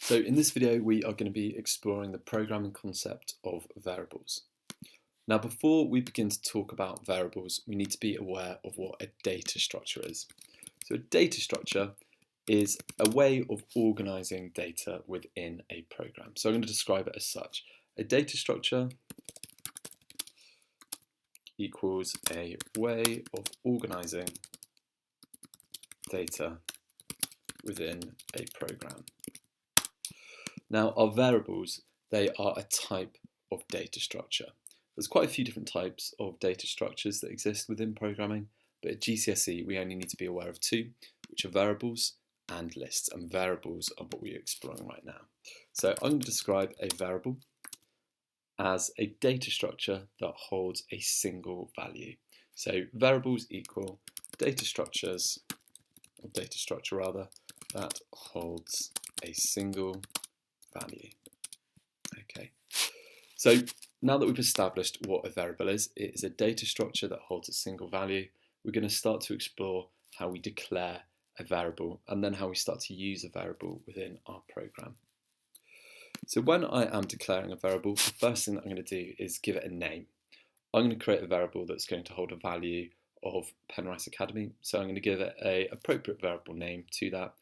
So in this video we are going to be exploring the programming concept of variables. Now before we begin to talk about variables we need to be aware of what a data structure is. So a data structure is a way of organising data within a program. So I'm going to describe it as such. A data structure equals a way of organising data within a program. Now our variables, they are a type of data structure. There's quite a few different types of data structures that exist within programming, but at GCSE we only need to be aware of two, which are variables and lists, and variables are what we're exploring right now. So I'm going to describe a variable as a data structure that holds a single value. So variables equal data structures, or data structure rather, that holds a single value. Okay, so now that we've established what a variable is, it is a data structure that holds a single value. We're going to start to explore how we declare a variable and then how we start to use a variable within our program. So when I am declaring a variable, the first thing that I'm going to do is give it a name. I'm going to create a variable that's going to hold a value of Penrice Academy, so I'm going to give it an appropriate variable name to that,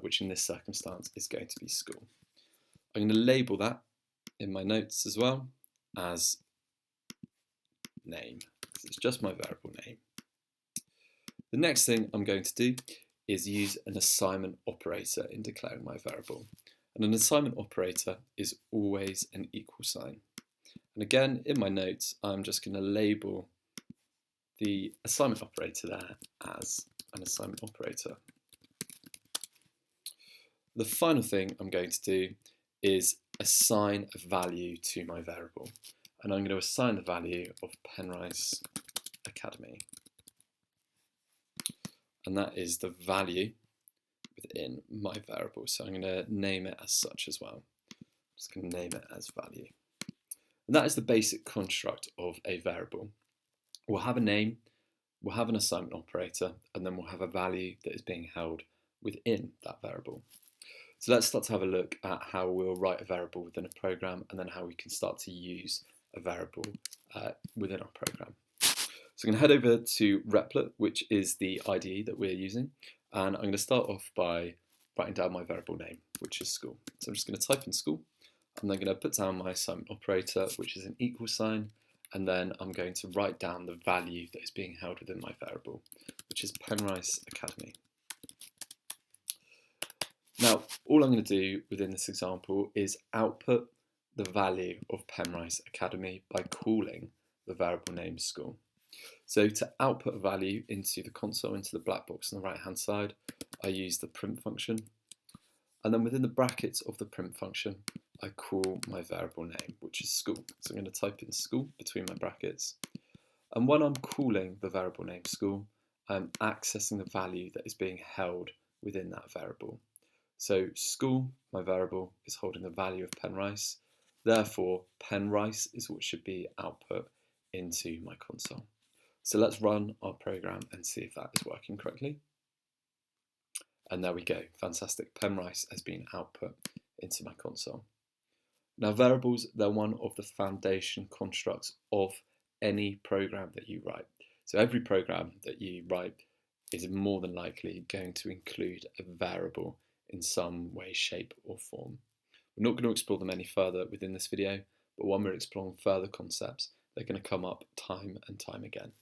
which in this circumstance is going to be school. I'm going to label that in my notes as well as name. It's just my variable name. The next thing I'm going to do is use an assignment operator in declaring my variable. And an assignment operator is always an equal sign. And again, in my notes, I'm just going to label the assignment operator there as an assignment operator. The final thing I'm going to do is assign a value to my variable, and I'm going to assign the value of Penrice Academy, and that is the value within my variable, so I'm going to name it as such as well. I'm just going to name it as value, and that is the basic construct of a variable. We'll have a name, we'll have an assignment operator, and then we'll have a value that is being held within that variable. So let's start to have a look at how we'll write a variable within a program and then how we can start to use a variable within our program. So I'm going to head over to Replit, which is the IDE that we're using, and I'm going to start off by writing down my variable name, which is school. So I'm just going to type in school. I'm then going to put down my assignment operator, which is an equal sign, and then I'm going to write down the value that is being held within my variable, which is Penrice Academy. Now, all I'm going to do within this example is output the value of Penrice Academy by calling the variable name school. So to output a value into the console, into the black box on the right hand side, I use the print function. And then within the brackets of the print function, I call my variable name, which is school. So I'm going to type in school between my brackets. And when I'm calling the variable name school, I'm accessing the value that is being held within that variable. So school, my variable, is holding the value of Penrice. Therefore, Penrice is what should be output into my console. So let's run our program and see if that is working correctly. And there we go, fantastic. Penrice has been output into my console. Now variables, they're one of the foundation constructs of any program that you write. So every program that you write is more than likely going to include a variable in some way, shape or form. We're not going to explore them any further within this video, but when we're exploring further concepts, they're going to come up time and time again.